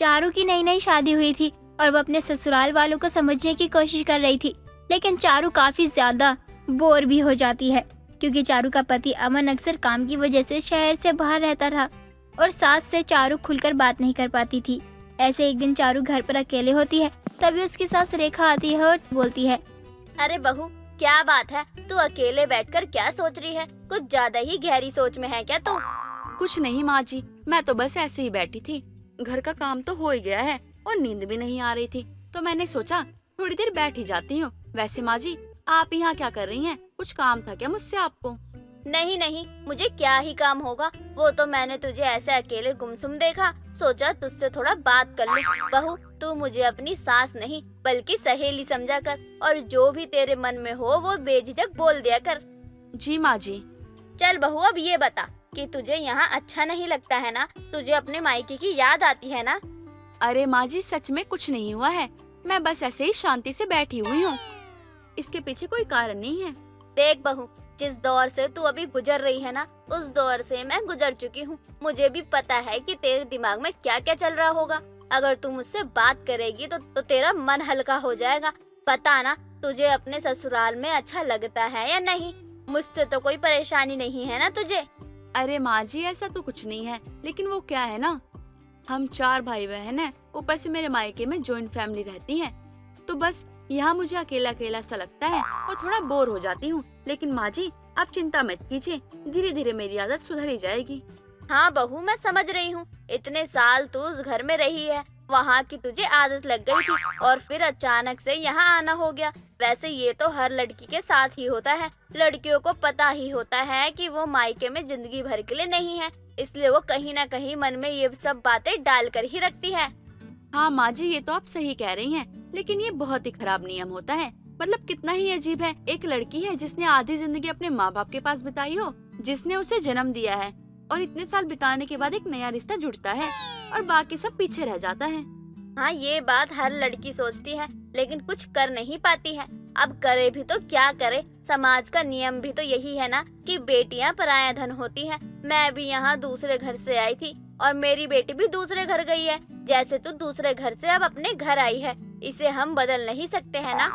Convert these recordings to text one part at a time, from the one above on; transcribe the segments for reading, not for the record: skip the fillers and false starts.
चारू की नई नई शादी हुई थी और वो अपने ससुराल वालों को समझने की कोशिश कर रही थी, लेकिन चारू काफी ज्यादा बोर भी हो जाती है क्योंकि चारू का पति अमन अक्सर काम की वजह से शहर से बाहर रहता था और सास से चारू खुलकर बात नहीं कर पाती थी। ऐसे एक दिन चारू घर पर अकेले होती है, तभी उसकी सास रेखा आती है और बोलती है, अरे बहू, क्या बात है? तू अकेले बैठकर क्या सोच रही है? कुछ ज्यादा ही गहरी सोच में है क्या तू? कुछ नहीं माँ जी, मैं तो बस ऐसे ही बैठी थी। घर का काम तो हो ही गया है और नींद भी नहीं आ रही थी, तो मैंने सोचा थोड़ी देर बैठ ही जाती हूँ। वैसे माँ जी, आप यहाँ क्या कर रही हैं? कुछ काम था क्या मुझसे आपको? नहीं नहीं, मुझे क्या ही काम होगा। वो तो मैंने तुझे ऐसे अकेले गुमसुम देखा, सोचा तुझसे थोड़ा बात कर लूं। बहू, तू मुझे अपनी सास नहीं बल्कि सहेली समझा कर, और जो भी तेरे मन में हो वो बेझिझक बोल दिया कर। जी माँ जी। चल बहू, अब ये बता कि तुझे यहाँ अच्छा नहीं लगता है ना? तुझे अपने मायके की याद आती है ना? अरे माँ जी, सच में कुछ नहीं हुआ है, मैं बस ऐसे ही शांति से बैठी हुई हूँ। इसके पीछे कोई कारण नहीं है। देख बहू, जिस दौर से तू अभी गुजर रही है ना, उस दौर से मैं गुजर चुकी हूँ। मुझे भी पता है कि तेरे दिमाग में क्या क्या चल रहा होगा। अगर तू मुझसे बात करेगी तो तेरा मन हल्का हो जाएगा। पता ना तुझे अपने ससुराल में अच्छा लगता है या नहीं? मुझसे तो कोई परेशानी नहीं है ना तुझे? अरे माँ जी, ऐसा तो कुछ नहीं है, लेकिन वो क्या है ना, हम 4 भाई बहन हैं, ऊपर से मेरे मायके में जॉइंट फैमिली रहती है, तो बस यहाँ मुझे अकेला अकेला सा लगता है और थोड़ा बोर हो जाती हूँ। लेकिन माँ जी, आप चिंता मत कीजिए, धीरे धीरे मेरी आदत सुधर ही जाएगी। हाँ बहू, मैं समझ रही हूँ। इतने साल तू उस घर में रही है, वहाँ की तुझे आदत लग गई थी और फिर अचानक से यहाँ आना हो गया। वैसे ये तो हर लड़की के साथ ही होता है। लड़कियों को पता ही होता है कि वो मायके में जिंदगी भर के लिए नहीं है, इसलिए वो कहीं ना कहीं मन में ये सब बातें डाल कर ही रखती है। हाँ माँ जी, ये तो आप सही कह रही हैं, लेकिन ये बहुत ही खराब नियम होता है। मतलब कितना ही अजीब है, एक लड़की है जिसने आधी जिंदगी अपने माँ बाप के पास बिताई हो, जिसने उसे जन्म दिया है, और इतने साल बिताने के बाद एक नया रिश्ता जुड़ता है और बाकी सब पीछे रह जाता है। हाँ, ये बात हर लड़की सोचती है, लेकिन कुछ कर नहीं पाती है। अब करे भी तो क्या करे? समाज का नियम भी तो यही है ना कि बेटियां पराया धन होती हैं। मैं भी यहाँ दूसरे घर से आई थी और मेरी बेटी भी दूसरे घर गई है। जैसे तू दूसरे घर से अब अपने घर आई है, इसे हम बदल नहीं सकते हैं ना?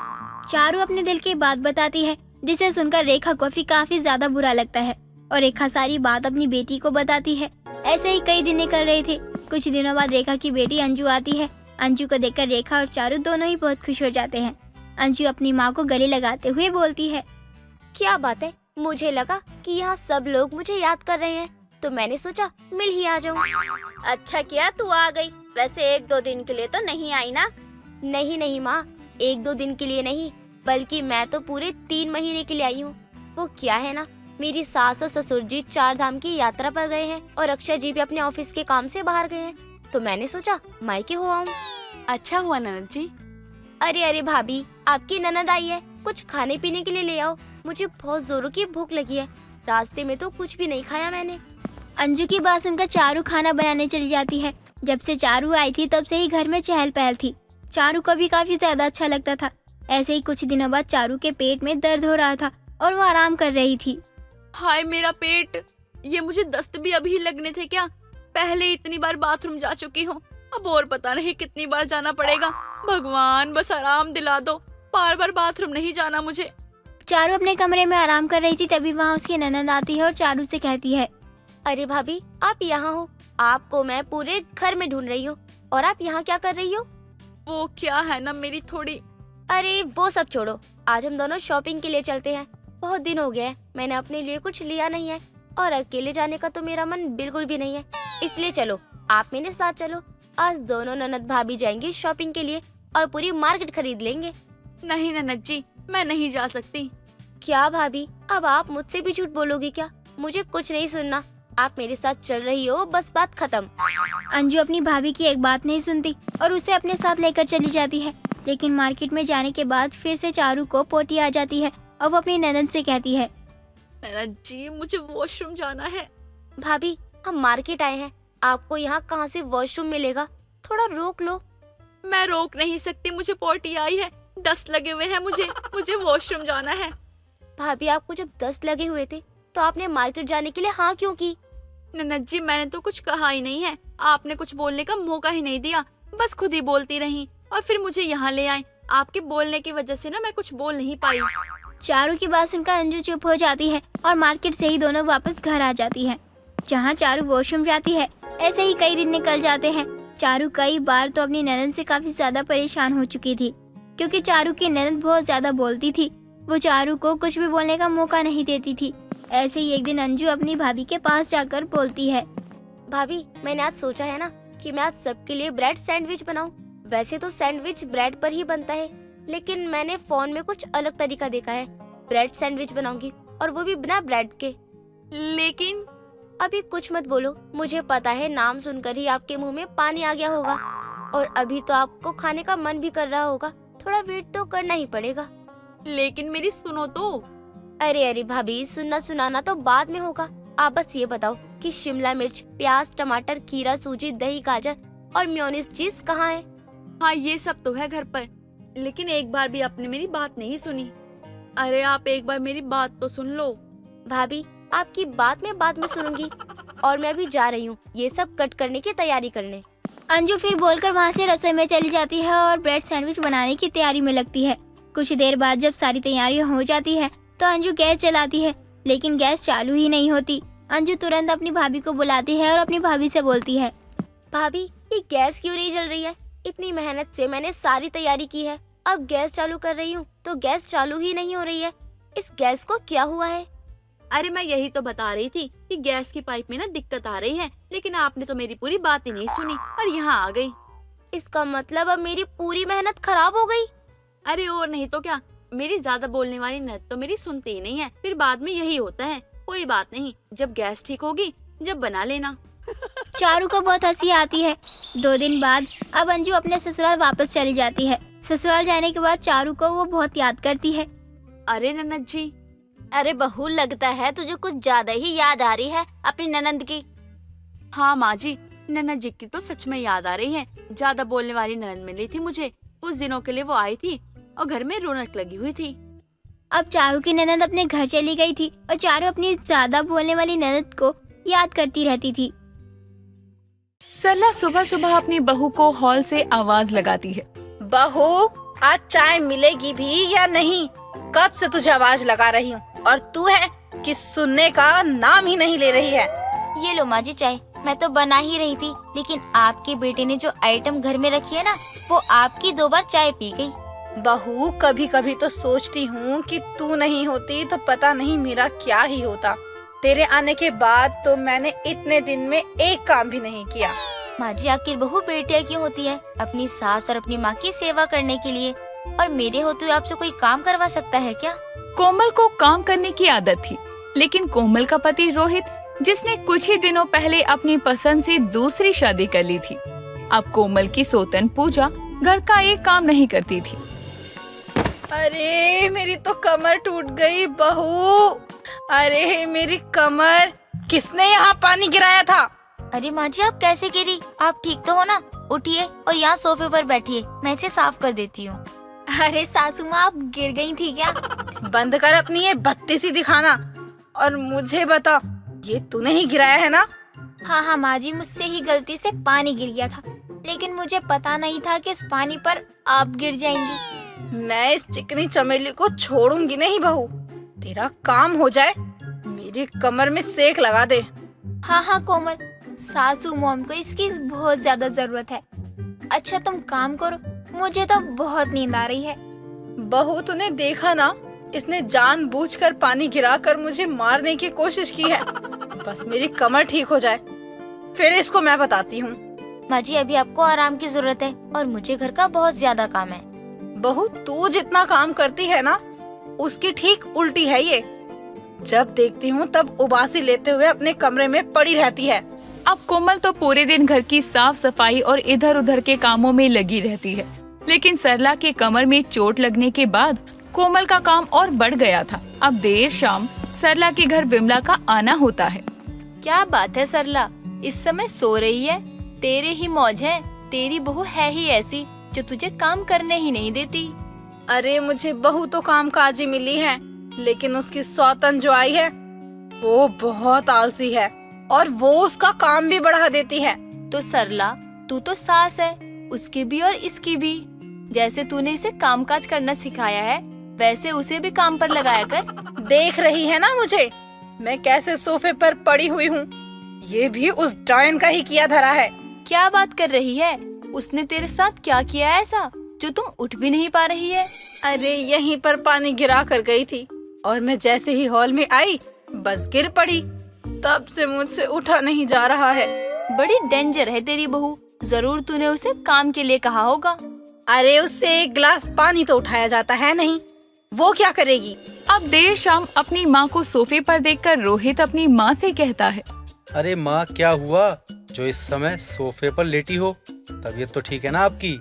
चारू अपने दिल की बात बताती है, जिसे सुनकर रेखा को भी काफी ज्यादा बुरा लगता है और रेखा सारी बात अपनी बेटी को बताती है। ऐसे ही कई दिन निकल रहे थे। कुछ दिनों बाद रेखा की बेटी अंजू आती है। अंजू को देखकर रेखा और चारू दोनों ही बहुत खुश हो जाते हैं। अंजू अपनी माँ को गले लगाते हुए बोलती है, क्या बात है, मुझे लगा कि यहाँ सब लोग मुझे याद कर रहे हैं, तो मैंने सोचा मिल ही आ जाऊँ। अच्छा किया तू आ गई। वैसे 1-2 दिन के लिए तो नहीं आई ना? नहीं नहीं माँ, 1-2 दिन के लिए नहीं, बल्कि मैं तो पूरे 3 महीने के लिए आई हूँ। वो क्या है ना, मेरी सास और ससुर जी 4 धाम की यात्रा पर गए हैं और अक्षय जी भी अपने ऑफिस के काम से बाहर गए हैं, तो मैंने सोचा मायके हो आऊँ। अच्छा हुआ ननद जी। अरे अरे भाभी, आपकी ननद आई है, कुछ खाने पीने के लिए ले आओ, मुझे बहुत जोरों की भूख लगी है। रास्ते में तो कुछ भी नहीं खाया मैंने। अंजू की बात सुनकर चारू खाना बनाने चली जाती है। जब से चारू आई थी तब से ही घर में चहल पहल थी। चारू को भी काफी ज्यादा अच्छा लगता था। ऐसे ही कुछ दिनों बाद चारू के पेट में दर्द हो रहा था और वो आराम कर रही थी। हाय मेरा पेट, ये मुझे दस्त भी अभी लगने थे क्या? पहले इतनी बार बाथरूम जा चुकी हूँ, अब और पता नहीं कितनी बार जाना पड़ेगा। भगवान बस आराम दिला दो, बार बार बाथरूम नहीं जाना मुझे। चारू अपने कमरे में आराम कर रही थी, तभी वहाँ उसकी ननद आती है और चारू से कहती है, अरे भाभी, आप यहाँ हो? आपको मैं पूरे घर में ढूंढ रही हूँ, और आप यहाँ क्या कर रही हो? वो क्या है ना, मेरी थोड़ी। अरे वो सब छोड़ो, आज हम दोनों शॉपिंग के लिए चलते हैं। बहुत दिन हो गए हैं, मैंने अपने लिए कुछ लिया नहीं है, और अकेले जाने का तो मेरा मन बिल्कुल भी नहीं है, इसलिए चलो आप मेरे साथ चलो। आज दोनों ननद भाभी जाएंगी शॉपिंग के लिए और पूरी मार्केट खरीद लेंगे। नहीं ननद जी, मैं नहीं जा सकती। क्या भाभी, अब आप मुझसे भी झूठ बोलोगी क्या? मुझे कुछ नहीं सुनना, आप मेरे साथ चल रही हो, बस बात खत्म। अंजू अपनी भाभी की एक बात नहीं सुनती और उसे अपने साथ लेकर चली जाती है। लेकिन मार्केट में जाने के बाद फिर से चारू को पोटी आ जाती है और वो अपनी ननद से कहती है, ननद जी, मुझे वॉशरूम जाना है। भाभी, हम मार्केट आए हैं, आपको यहाँ कहाँ से वॉशरूम मिलेगा? थोड़ा रोक लो। मैं रोक नहीं सकती, मुझे पोटी आई है, दस्त लगे हुए हैं मुझे वॉशरूम जाना है। भाभी, आपको जब दस्त लगे हुए थे तो आपने मार्केट जाने के लिए हाँ क्यों की? ननद जी, मैंने तो कुछ कहा ही नहीं है। आपने कुछ बोलने का मौका ही नहीं दिया, बस खुद ही बोलती रही और फिर मुझे यहाँ ले आए। आपके बोलने की वजह से ना मैं कुछ बोल नहीं पाई। चारू की बात सुनकर अंजू चुप हो जाती है और मार्केट से ही दोनों वापस घर आ जाती है, जहाँ चारू वॉशरूम जाती है। ऐसे ही कई दिन निकल जाते हैं। चारू कई बार तो अपनी ननद से काफी ज्यादा परेशान हो चुकी थी, क्योंकि चारू की ननद बहुत ज्यादा बोलती थी। वो चारू को कुछ भी बोलने का मौका नहीं देती थी। ऐसे ही एक दिन अंजू अपनी भाभी के पास जाकर बोलती है, भाभी, मैंने आज सोचा है ना कि मैं आज सबके लिए ब्रेड सैंडविच बनाऊं। वैसे तो सैंडविच ब्रेड पर ही बनता है, लेकिन मैंने फोन में कुछ अलग तरीका देखा है। ब्रेड सैंडविच बनाऊंगी, और वो भी बिना ब्रेड के। लेकिन अभी कुछ मत बोलो, मुझे पता है नाम सुनकर ही आपके मुंह में पानी आ गया होगा, और अभी तो आपको खाने का मन भी कर रहा होगा। थोड़ा वेट तो करना ही पड़ेगा। लेकिन मेरी सुनो तो। अरे भाभी, सुनना सुनाना तो बाद में होगा। आप बस ये बताओ कि शिमला मिर्च, प्याज, टमाटर, खीरा, सूजी, दही, गाजर और मेयोनीज चीज कहाँ है? हाँ, ये सब तो है घर पर, लेकिन एक बार भी आपने मेरी बात नहीं सुनी। अरे आप एक बार मेरी बात तो सुन लो। भाभी, आपकी बात मैं बाद में सुनूंगी, और मैं अभी जा रही हूँ ये सब कट करने की तैयारी करने। अंजू फिर बोलकर वहाँ से रसोई में चली जाती है और ब्रेड सैंडविच बनाने की तैयारी में लगती है। कुछ देर बाद जब सारी तैयारियां हो जाती है तो अंजू गैस जलाती है, लेकिन गैस चालू ही नहीं होती। अंजू तुरंत अपनी भाभी को बुलाती है और अपनी भाभी से बोलती है, भाभी, ये गैस क्यों नहीं जल रही है? इतनी मेहनत से मैंने सारी तैयारी की है, अब गैस चालू कर रही हूँ तो गैस चालू ही नहीं हो रही है। इस गैस को क्या हुआ है? अरे मैं यही तो बता रही थी कि गैस की पाइप में ना दिक्कत आ रही है, लेकिन आपने तो मेरी पूरी बात ही नहीं सुनी और यहाँ आ गई। इसका मतलब अब मेरी पूरी मेहनत खराब हो गई। अरे और नहीं तो क्या, मेरी ज्यादा बोलने वाली ननद तो मेरी सुनती ही नहीं है, फिर बाद में यही होता है। कोई बात नहीं, जब गैस ठीक होगी जब बना लेना। चारू को बहुत हंसी आती है। 2 दिन बाद अब अंजू अपने ससुराल वापस चली जाती है। ससुराल जाने के बाद चारू को वो बहुत याद करती है। अरे ननद जी। अरे बहू, लगता है तुझे कुछ ज्यादा ही याद आ रही है अपनी ननद की। हाँ माँ जी, ननद जी की तो सच में याद आ रही है। ज्यादा बोलने वाली ननद मिली थी मुझे, कुछ दिनों के लिए वो आई थी और घर में रौनक लगी हुई थी। अब चारू की ननद अपने घर चली गई थी और चारू अपनी ज्यादा बोलने वाली ननद को याद करती रहती थी। सरला सुबह सुबह अपनी बहू को हॉल से आवाज लगाती है, बहू, आज चाय मिलेगी भी या नहीं? कब से तुझे आवाज लगा रही हूँ और तू है कि सुनने का नाम ही नहीं ले रही है। ये लो माँ जी चाय, मैं तो बना ही रही थी, लेकिन आपके बेटे ने जो आइटम घर में रखी है ना, वो आपकी 2 बार चाय पी गई। बहू, कभी कभी तो सोचती हूँ कि तू नहीं होती तो पता नहीं मेरा क्या ही होता। तेरे आने के बाद तो मैंने इतने दिन में एक काम भी नहीं किया। माँ जी, आखिर बहू बेटिया क्यों होती है? अपनी सास और अपनी माँ की सेवा करने के लिए। और मेरे होते हुए आपसे कोई काम करवा सकता है क्या? कोमल को काम करने की आदत थी, लेकिन कोमल का पति रोहित, जिसने कुछ ही दिनों पहले अपनी पसंद से दूसरी शादी कर ली थी, अब कोमल की सोतन पूजा घर का एक काम नहीं करती थी। अरे मेरी तो कमर टूट गई बहू। अरे मेरी कमर, किसने यहाँ पानी गिराया था? अरे माँ जी, आप कैसे गिरी? आप ठीक तो हो ना? उठिए और यहाँ सोफे पर बैठिए, मैं इसे साफ कर देती हूँ। अरे सासू माँ, आप गिर गई थी क्या? बंद कर अपनी ये बत्तीसी दिखाना और मुझे बता, ये तूने ही गिराया है ना? हाँ माँ जी, मुझसे ही गलती से पानी गिर गया था, लेकिन मुझे पता नहीं था कि इस पानी पर आप गिर जाएंगी। मैं इस चिकनी चमेली को छोड़ूंगी नहीं बहू। तेरा काम हो जाए, मेरी कमर में सेक लगा दे। हाँ कोमल, सासू मॉम को इसकी बहुत ज्यादा जरूरत है। अच्छा तुम काम करो, मुझे तो बहुत नींद आ रही है। बहू, तूने देखा ना, इसने जानबूझकर पानी गिराकर मुझे मारने की कोशिश की है। बस मेरी कमर ठीक हो जाए, फिर इसको मैं बताती हूँ। माँ जी, अभी आपको आराम की जरूरत है और मुझे घर का बहुत ज्यादा काम है। बहू, तू जितना काम करती है ना, उसकी ठीक उल्टी है ये। जब देखती हूँ तब उबासी लेते हुए अपने कमरे में पड़ी रहती है। अब कोमल तो पूरे दिन घर की साफ सफाई और इधर उधर के कामों में लगी रहती है, लेकिन सरला के कमर में चोट लगने के बाद कोमल का काम और बढ़ गया था। अब देर शाम सरला के घर विमला का आना होता है। क्या बात है सरला, इस समय सो रही है? तेरे ही मौज है, तेरी बहू है ही ऐसी जो तुझे काम करने ही नहीं देती। अरे मुझे बहू तो काम काजी मिली है, लेकिन उसकी सौतन जो आई है वो बहुत आलसी है। और वो उसका काम भी बढ़ा देती है। तो सरला, तू तो सास है, उसकी भी और इसकी भी। जैसे तूने इसे कामकाज करना सिखाया है, वैसे उसे भी काम पर लगाया कर। देख रही है ना मुझे, मैं कैसे सोफे पर पड़ी हुई हूँ। ये भी उस डायन का ही किया धरा है। क्या बात कर रही है? उसने तेरे साथ क्या किया है ऐसा जो तुम उठ भी नहीं पा रही है? अरे यहीं पर पानी गिरा कर गई थी और मैं जैसे ही हॉल में आई बस गिर पड़ी। तब से मुझसे उठा नहीं जा रहा है। बड़ी डेंजर है तेरी बहू। जरूर तूने उसे काम के लिए कहा होगा। अरे उससे एक गिलास पानी तो उठाया जाता है नहीं, वो क्या करेगी। अब देर शाम अपनी माँ को सोफे पर देखकर रोहित अपनी माँ से कहता है। अरे माँ, क्या हुआ जो इस समय सोफे पर लेटी हो? तबीयत तो ठीक है ना आपकी?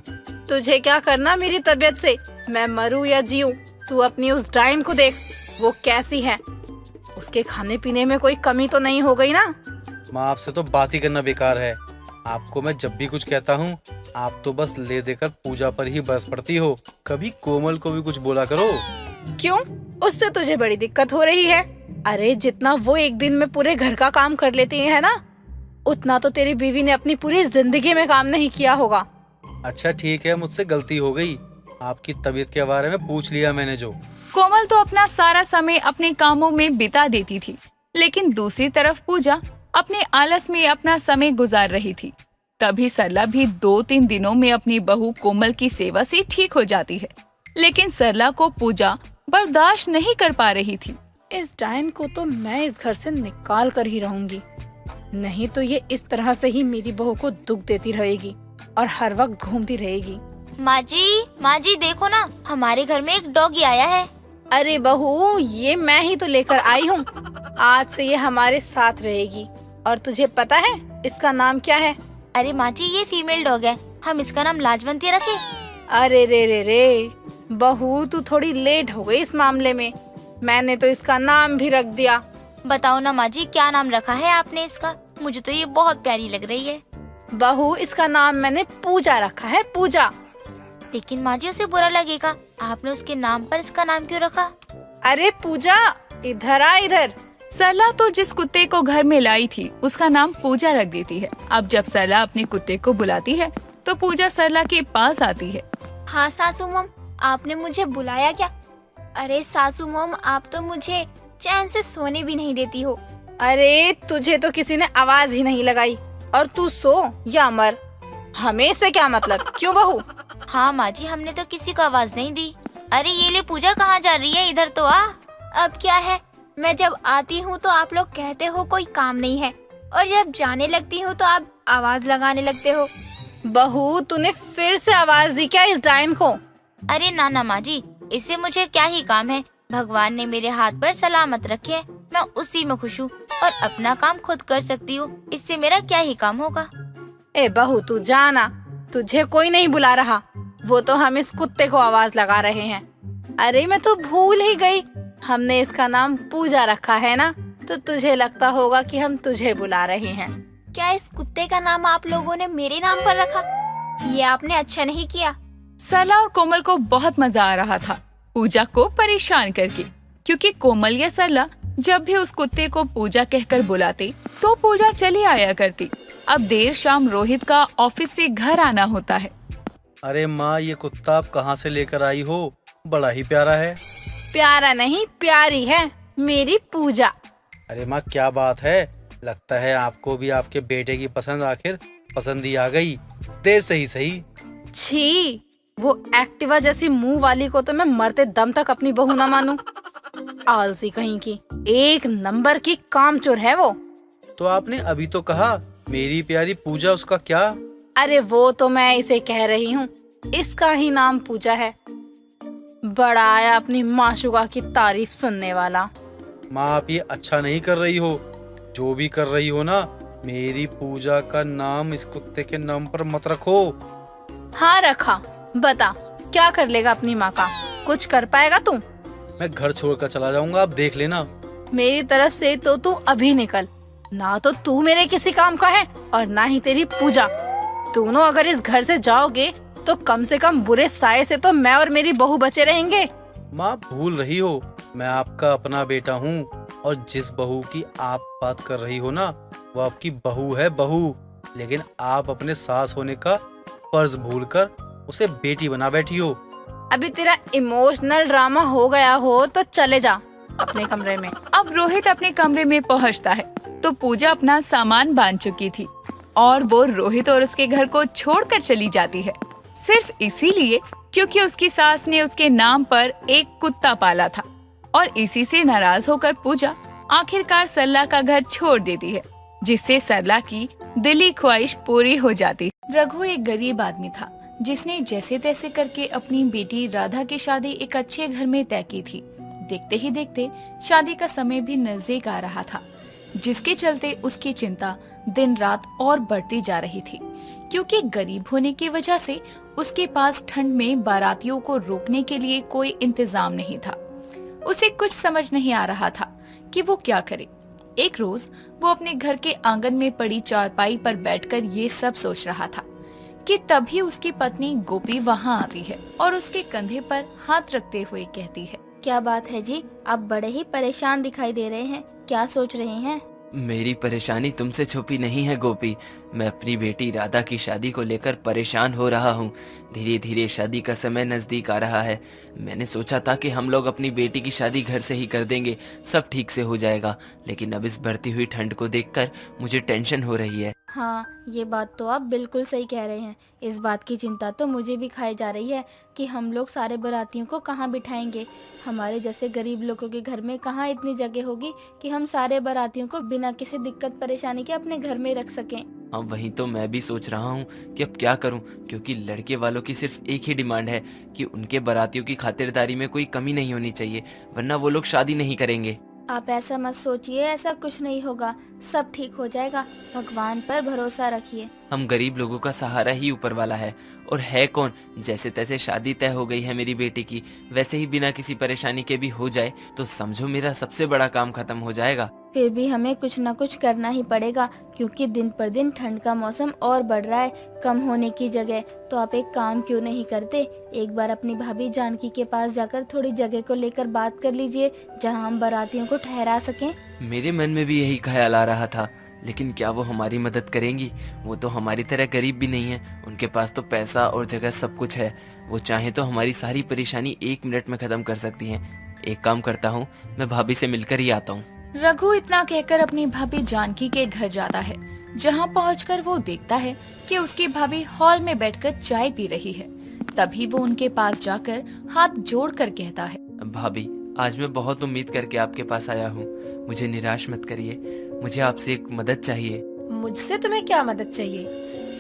तुझे क्या करना मेरी तबीयत से? मैं मरूं या जीऊं, तू अपनी उस डायन को देख, वो कैसी है। उसके खाने पीने में कोई कमी तो नहीं हो गई ना? माँ, आपसे तो बात ही करना बेकार है। आपको मैं जब भी कुछ कहता हूँ आप तो बस ले देकर पूजा पर ही बरस पड़ती हो। कभी कोमल को भी कुछ बोला करो। क्यों, उससे तुझे बड़ी दिक्कत हो रही है? अरे जितना वो एक दिन में पूरे घर का काम कर लेती है ना, उतना तो तेरी बीवी ने अपनी पूरी जिंदगी में काम नहीं किया होगा। अच्छा ठीक है, मुझसे गलती हो गई। आपकी तबीयत के बारे में पूछ लिया मैंने जो। कोमल तो अपना सारा समय अपने कामों में बिता देती थी, लेकिन दूसरी तरफ पूजा अपने आलस में अपना समय गुजार रही थी। तभी सरला भी 2-3 दिनों में अपनी बहू कोमल की सेवा से ठीक हो जाती है, लेकिन सरला को पूजा बर्दाश्त नहीं कर पा रही थी। इस डायन को तो मैं इस घर से निकाल कर ही रहूंगी, नहीं तो ये इस तरह से ही मेरी बहू को दुख देती रहेगी और हर वक्त घूमती रहेगी। माँ जी देखो ना, हमारे घर में एक डॉगी आया है। अरे बहू, ये मैं ही तो लेकर आई हूँ। आज से ये हमारे साथ रहेगी। और तुझे पता है इसका नाम क्या है? अरे माँ जी, ये फीमेल डॉग है, हम इसका नाम लाजवंती रखें? अरे रे रे रे बहू, तू थोड़ी लेट हो गई इस मामले में। मैंने तो इसका नाम भी रख दिया। बताओ ना माँ जी, क्या नाम रखा है आपने इसका? मुझे तो ये बहुत प्यारी लग रही है। बहू, इसका नाम मैंने पूजा रखा है, पूजा। लेकिन माँ जी, उसे बुरा लगेगा। आपने उसके नाम पर इसका नाम क्यों रखा? अरे पूजा, इधर आ इधर। सरला तो जिस कुत्ते को घर में लाई थी उसका नाम पूजा रख देती है। अब जब सरला अपने कुत्ते को बुलाती है तो पूजा सरला के पास आती है। हाँ सासू मॉम, आपने मुझे बुलाया क्या? अरे सासू मॉम, आप तो मुझे चैन से सोने भी नहीं देती हो। अरे तुझे तो किसी ने आवाज ही नहीं लगाई और तू सो या मर, हमें इससे क्या मतलब? क्यों बहू? हाँ माँ जी, हमने तो किसी को आवाज नहीं दी। अरे ये ले पूजा, कहाँ जा रही है? इधर तो आ। अब क्या है, मैं जब आती हूँ तो आप लोग कहते हो कोई काम नहीं है, और जब जाने लगती हूँ तो आप आवाज लगाने लगते हो। बहू, तूने फिर से आवाज दी क्या इस डायन को? अरे ना माँ जी, इससे मुझे क्या ही काम है। भगवान ने मेरे हाथ पर सलामत रखे है, मैं उसी में खुश हूँ और अपना काम खुद कर सकती हूँ। इससे मेरा क्या ही काम होगा। ए बहू, तू जाना, तुझे कोई नहीं बुला रहा, वो तो हम इस कुत्ते को आवाज लगा रहे हैं। अरे मैं तो भूल ही गई, हमने इसका नाम पूजा रखा है ना, तो तुझे लगता होगा कि हम तुझे बुला रहे हैं। क्या इस कुत्ते का नाम आप लोगों ने मेरे नाम पर रखा? ये आपने अच्छा नहीं किया। सरला और कोमल को बहुत मजा आ रहा था पूजा को परेशान करके, क्योंकि कोमल या सरला जब भी उस कुत्ते को पूजा कहकर बुलाते तो पूजा चली आया करती। अब देर शाम रोहित का ऑफिस से घर आना होता है। अरे माँ, ये कुत्ता आप कहाँ से लेकर आई हो? बड़ा ही प्यारा है। प्यारा नहीं, प्यारी है मेरी पूजा। अरे माँ, क्या बात है, लगता है आपको भी आपके बेटे की पसंद आखिर पसंद ही आ गई। देर से ही सही। छी, वो एक्टिवा जैसी मुंह वाली को तो मैं मरते दम तक अपनी बहू ना मानूं। आलसी कहीं की, एक नंबर की कामचोर है वो। तो आपने अभी तो कहा मेरी प्यारी पूजा, उसका क्या? अरे वो तो मैं इसे कह रही हूँ, इसका ही नाम पूजा है। बड़ा आया अपनी माशुका की तारीफ सुनने वाला। माँ, आप ये अच्छा नहीं कर रही हो। जो भी कर रही हो ना, मेरी पूजा का नाम इस कुत्ते के नाम पर मत रखो। हाँ रखा, बता क्या कर लेगा अपनी माँ का? कुछ कर पाएगा तू? मैं घर छोड़कर चला जाऊंगा, आप देख लेना। मेरी तरफ से तो तू अभी निकल, ना तो तू मेरे किसी काम का है और ना ही तेरी पूजा। दोनों अगर इस घर से जाओगे तो कम से कम बुरे साये से तो मैं और मेरी बहू बचे रहेंगे। माँ, भूल रही हो, मैं आपका अपना बेटा हूँ और जिस बहू की आप बात कर रही हो ना, वो आपकी बहू है, बहू। लेकिन आप अपने सास होने का फर्ज भूलकर उसे बेटी बना बैठी हो। अभी तेरा इमोशनल ड्रामा हो गया हो तो चले जा अपने कमरे में। अब रोहित अपने कमरे में पहुंचता है तो पूजा अपना सामान बांध चुकी थी और वो रोहित और उसके घर को छोड़कर चली जाती है, सिर्फ इसीलिए क्योंकि उसकी सास ने उसके नाम पर एक कुत्ता पाला था। और इसी से नाराज होकर पूजा आखिरकार सरला का घर छोड़ देती है, जिससे सरला की दिली ख्वाहिश पूरी हो जाती। रघु एक गरीब आदमी था जिसने जैसे तैसे करके अपनी बेटी राधा की शादी एक अच्छे घर में तय की थी। देखते ही देखते शादी का समय भी नजदीक आ रहा था, जिसके चलते उसकी चिंता दिन रात और बढ़ती जा रही थी, क्योंकि गरीब होने की वजह से उसके पास ठंड में बारातियों को रोकने के लिए कोई इंतजाम नहीं था। उसे कुछ समझ नहीं आ रहा था कि वो क्या करे। एक रोज वो अपने घर के आंगन में पड़ी चारपाई पर बैठकर ये सब सोच रहा था कि तभी उसकी पत्नी गोपी वहाँ आती है और उसके कंधे पर हाथ रखते हुए कहती है, क्या बात है जी, आप बड़े ही परेशान दिखाई दे रहे हैं, क्या सोच रहे हैं? मेरी परेशानी तुमसे छुपी नहीं है गोपी। मैं अपनी बेटी राधा की शादी को लेकर परेशान हो रहा हूँ। धीरे धीरे शादी का समय नजदीक आ रहा है। मैंने सोचा था कि हम लोग अपनी बेटी की शादी घर से ही कर देंगे, सब ठीक से हो जाएगा। लेकिन अब इस बढ़ती हुई ठंड को देखकर मुझे टेंशन हो रही है। हाँ, ये बात तो आप बिल्कुल सही कह रहे हैं। इस बात की चिंता तो मुझे भी खाई जा रही है कि हम लोग सारे बारातियों को कहाँ बिठाएंगे। हमारे जैसे गरीब लोगों के घर में कहाँ इतनी जगह होगी कि हम सारे बारातियों को बिना किसी दिक्कत परेशानी के अपने घर में रख सकें। हाँ, वही तो मैं भी सोच रहा हूँ कि अब क्या करूँ, क्योंकि लड़के वालों की सिर्फ एक ही डिमांड है कि उनके बारातियों की खातिरदारी में कोई कमी नहीं होनी चाहिए, वरना वो लोग शादी नहीं करेंगे। आप ऐसा मत सोचिए, ऐसा कुछ नहीं होगा, सब ठीक हो जाएगा, भगवान पर भरोसा रखिए। हम गरीब लोगों का सहारा ही ऊपर वाला है, और है कौन। जैसे तैसे शादी तय हो गई है मेरी बेटी की, वैसे ही बिना किसी परेशानी के भी हो जाए तो समझो मेरा सबसे बड़ा काम खत्म हो जाएगा। फिर भी हमें कुछ न कुछ करना ही पड़ेगा, क्योंकि दिन पर दिन ठंड का मौसम और बढ़ रहा है कम होने की जगह। तो आप एक काम क्यों नहीं करते, एक बार अपनी भाभी जानकी के पास जाकर थोड़ी जगह को लेकर बात कर लीजिए, जहां हम बारातियों को ठहरा सकें। मेरे मन में भी यही ख्याल आ रहा था, लेकिन क्या वो हमारी मदद करेंगी? वो तो हमारी तरह गरीब भी नहीं है, उनके पास तो पैसा और जगह सब कुछ है। वो चाहे तो हमारी सारी परेशानी 1 मिनट में खत्म कर सकती हैं। एक काम करता हूँ, मैं भाभी से मिलकर ही आता हूँ। रघु इतना कहकर अपनी भाभी जानकी के घर जाता है, जहाँ पहुंचकर वो देखता है कि उसकी भाभी हॉल में बैठकर चाय पी रही है। तभी वो उनके पास जाकर हाथ जोड़कर कहता है, भाभी, आज मैं बहुत उम्मीद करके आपके पास आया हूँ, मुझे निराश मत करिए। मुझे आपसे एक मदद चाहिए। मुझसे तुम्हें क्या मदद चाहिए?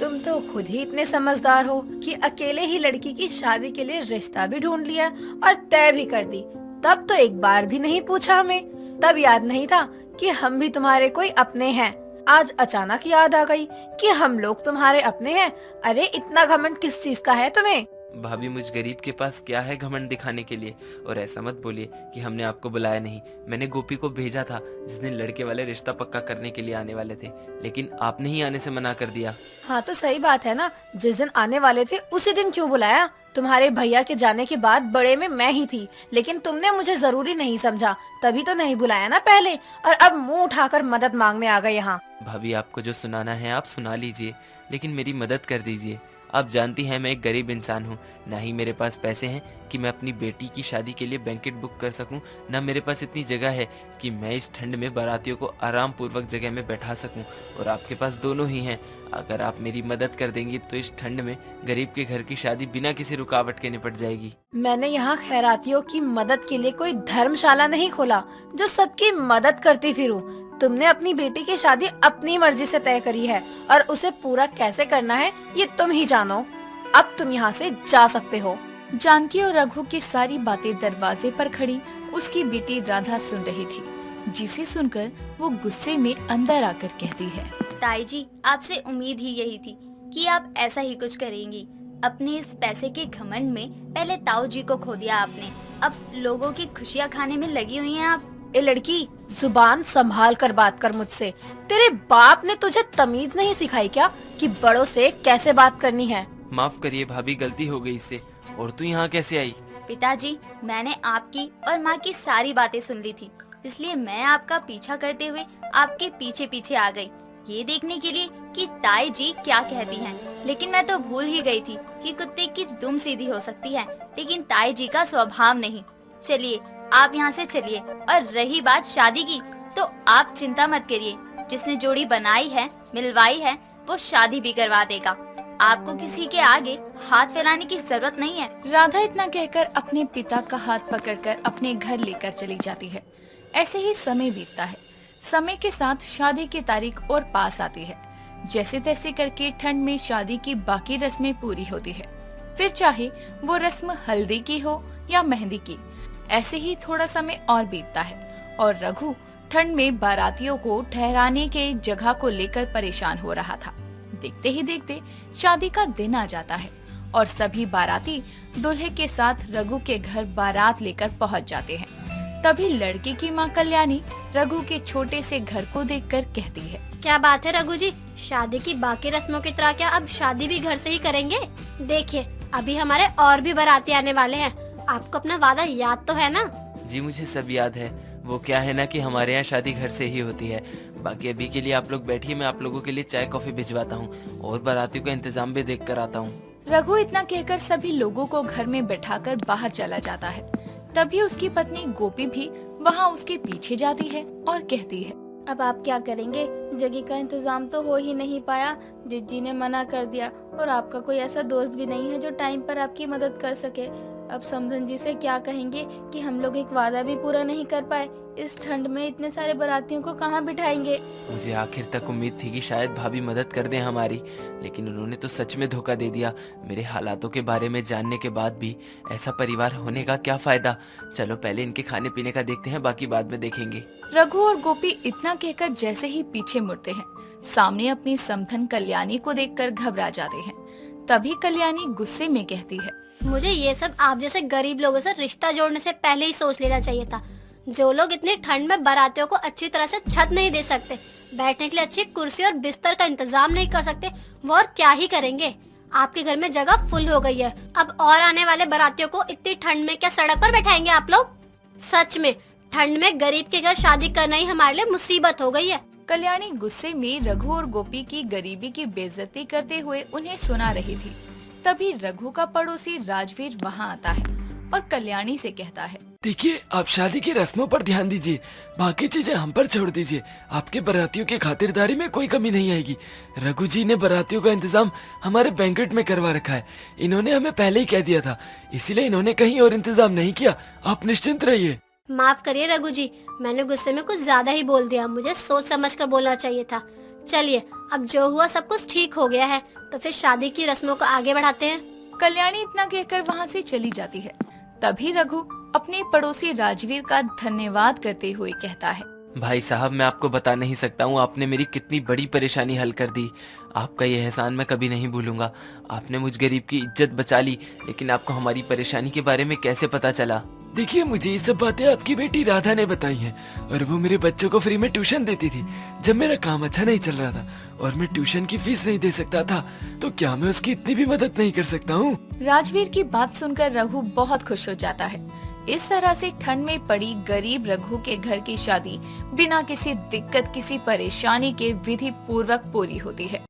तुम तो खुद ही इतने समझदार हो कि अकेले ही लड़की की शादी के लिए रिश्ता भी ढूंढ लिया और तय भी कर दी। तब तो एक बार भी नहीं पूछा हमें, तब याद नहीं था कि हम भी तुम्हारे कोई अपने हैं। आज अचानक याद आ गई कि हम लोग तुम्हारे अपने हैं। अरे इतना घमंड किस चीज का है तुम्हें? भाभी, मुझ गरीब के पास क्या है घमंड दिखाने के लिए? और ऐसा मत बोलिए कि हमने आपको बुलाया नहीं। मैंने गोपी को भेजा था जिस दिन लड़के वाले रिश्ता पक्का करने के लिए आने वाले थे, लेकिन आपने ही आने से मना कर दिया। हाँ तो सही बात है ना, जिस दिन आने वाले थे उसी दिन क्यों बुलाया? तुम्हारे भैया के जाने के बाद बड़े में मैं ही थी, लेकिन तुमने मुझे जरूरी नहीं समझा, तभी तो नहीं बुलाया ना पहले, और अब मुंह उठाकर मदद मांगने आ गए यहाँ। भाभी, आपको जो सुनाना है आप सुना लीजिए, लेकिन मेरी मदद कर दीजिए। आप जानती हैं मैं एक गरीब इंसान हूँ, ना ही मेरे पास पैसे हैं कि मैं अपनी बेटी की शादी के लिए बैंकेट बुक कर सकूं, ना मेरे पास इतनी जगह है कि मैं इस ठंड में बारातियों को आराम पूर्वक जगह में बैठा सकूं, और आपके पास दोनों ही हैं। अगर आप मेरी मदद कर देंगी तो इस ठंड में गरीब के घर की शादी बिना किसी रुकावट के निपट जाएगी। मैंने यहाँ खैरातियों की मदद के लिए कोई धर्मशाला नहीं खोला जो सबकी मदद करती फिरूं। तुमने अपनी बेटी की शादी अपनी मर्जी से तय करी है, और उसे पूरा कैसे करना है ये तुम ही जानो। अब तुम यहाँ से जा सकते हो। जानकी और रघु की सारी बातें दरवाजे पर खड़ी उसकी बेटी राधा सुन रही थी, जिसे सुनकर वो गुस्से में अंदर आकर कहती है, ताई जी, आपसे उम्मीद ही यही थी कि आप ऐसा ही कुछ करेंगी। अपने इस पैसे के घमंड में पहले ताऊ जी को खो दिया आपने, अब लोगों की खुशियाँ खाने में लगी हुई हैं आप। ए लड़की, जुबान संभाल कर बात कर मुझसे। तेरे बाप ने तुझे तमीज नहीं सिखाई क्या कि बड़ों से कैसे बात करनी है? माफ करिए भाभी, गलती हो गई इससे। और तू यहाँ कैसे आई? पिताजी, मैंने आपकी और माँ की सारी बातें सुन ली थी, इसलिए मैं आपका पीछा करते हुए आपके पीछे पीछे आ गई। ये देखने के लिए कि ताई जी क्या कहती हैं। लेकिन मैं तो भूल ही गई थी कि कुत्ते की दुम सीधी हो सकती है, लेकिन ताई जी का स्वभाव नहीं। चलिए आप यहाँ से चलिए। और रही बात शादी की, तो आप चिंता मत करिए, जिसने जोड़ी बनाई है, मिलवाई है, वो शादी भी करवा देगा। आपको किसी के आगे हाथ फैलाने की जरूरत नहीं है। राधा इतना कहकर अपने पिता का हाथ पकड़कर अपने घर लेकर चली जाती है। ऐसे ही समय बीतता है। समय के साथ शादी की तारीख और पास आती है। जैसे तैसे करके ठंड में शादी की बाकी रस्में पूरी होती है। फिर चाहे वो रस्म हल्दी की हो या मेहंदी की। ऐसे ही थोड़ा समय और बीतता है और रघु ठंड में बारातियों को ठहराने के जगह को लेकर परेशान हो रहा था। देखते ही देखते शादी का दिन आ जाता है और सभी बाराती दूल्हे के साथ रघु के घर बारात लेकर पहुंच जाते हैं। तभी लड़की की मां कल्याणी रघु के छोटे से घर को देखकर कहती है, क्या बात है रघु जी, शादी की बाकी रस्मों की तरह क्या अब शादी भी घर से ही करेंगे? देखिए अभी हमारे और भी बाराती आने वाले हैं, आपको अपना वादा याद तो है ना? जी मुझे सब याद है। वो क्या है ना कि हमारे यहाँ शादी घर से ही होती है। बाकी अभी के लिए आप लोग बैठिए, मैं आप लोगों के लिए चाय कॉफी भिजवाता हूँ और बारातियों का इंतजाम भी देख कर आता हूँ। रघु इतना कहकर सभी लोगों को घर में बैठाकर बाहर चला जाता है। तभी उसकी पत्नी गोपी भी वहाँ उसके पीछे जाती है और कहती है, अब आप क्या करेंगे? जगह का इंतजाम तो हो ही नहीं पाया, जिज्जी ने मना कर दिया और आपका कोई ऐसा दोस्त भी नहीं है जो टाइम पर आपकी मदद कर सके। अब समधन जी से क्या कहेंगे कि हम लोग एक वादा भी पूरा नहीं कर पाए। इस ठंड में इतने सारे बारातियों को कहाँ बिठाएंगे? मुझे आखिर तक उम्मीद थी कि शायद भाभी मदद कर दें हमारी, लेकिन उन्होंने तो सच में धोखा दे दिया। मेरे हालातों के बारे में जानने के बाद भी ऐसा परिवार होने का क्या फायदा। चलो पहले इनके खाने पीने का देखते हैं, बाकी बाद में देखेंगे। रघु और गोपी इतना कहकर जैसे ही पीछे मुड़ते हैं, सामने अपनी समधन कल्याणी को देखकर घबरा जाते हैं। तभी कल्याणी गुस्से में कहती है, मुझे ये सब आप जैसे गरीब लोगों से रिश्ता जोड़ने से पहले ही सोच लेना चाहिए था। जो लोग इतनी ठंड में बारातियों को अच्छी तरह से छत नहीं दे सकते, बैठने के लिए अच्छी कुर्सी और बिस्तर का इंतजाम नहीं कर सकते, वो और क्या ही करेंगे। आपके घर में जगह फुल हो गई है, अब और आने वाले बारातियों को इतनी ठंड में क्या सड़क पर बैठाएंगे आप लोग? सच में ठंड में गरीब के घर शादी करना ही हमारे लिए मुसीबत हो गई है। कल्याणी गुस्से में रघु और गोपी की गरीबी की बेइज्जती करते हुए उन्हें सुना रही थी। तभी रघु का पड़ोसी राजवीर वहाँ आता है और कल्याणी से कहता है, देखिए आप शादी की रस्मों पर ध्यान दीजिए, बाकी चीजें हम पर छोड़ दीजिए। आपके बारातियों की खातिरदारी में कोई कमी नहीं आएगी। रघु जी ने बारातियों का इंतजाम हमारे बैंकेट में करवा रखा है। इन्होंने हमें पहले ही कह दिया था, इसीलिए इन्होंने कहीं और इंतजाम नहीं किया। आप निश्चिंत रहिए। माफ करिए रघु जी, मैंने गुस्से में कुछ ज्यादा ही बोल दिया, मुझे सोच समझ कर बोलना चाहिए था। चलिए अब जो हुआ सब कुछ ठीक हो गया है, तो फिर शादी की रस्मों को आगे बढ़ाते हैं। कल्याणी इतना कहकर वहाँ से चली जाती है। तभी रघु अपने पड़ोसी राजवीर का धन्यवाद करते हुए कहता है, भाई साहब मैं आपको बता नहीं सकता हूँ आपने मेरी कितनी बड़ी परेशानी हल कर दी। आपका ये एहसान मैं कभी नहीं भूलूंगा। आपने मुझ गरीब की इज्जत बचा ली, लेकिन आपको हमारी परेशानी के बारे में कैसे पता चला? देखिए मुझे ये सब बातें आपकी बेटी राधा ने बताई हैं और वो मेरे बच्चों को फ्री में ट्यूशन देती थी। जब मेरा काम अच्छा नहीं चल रहा था और मैं ट्यूशन की फीस नहीं दे सकता था, तो क्या मैं उसकी इतनी भी मदद नहीं कर सकता हूँ? राजवीर की बात सुनकर रघु बहुत खुश हो जाता है। इस तरह से ठंड में पड़ी गरीब रघु के घर की शादी बिना किसी दिक्कत, किसी परेशानी के विधि पूर्वक पूरी होती है।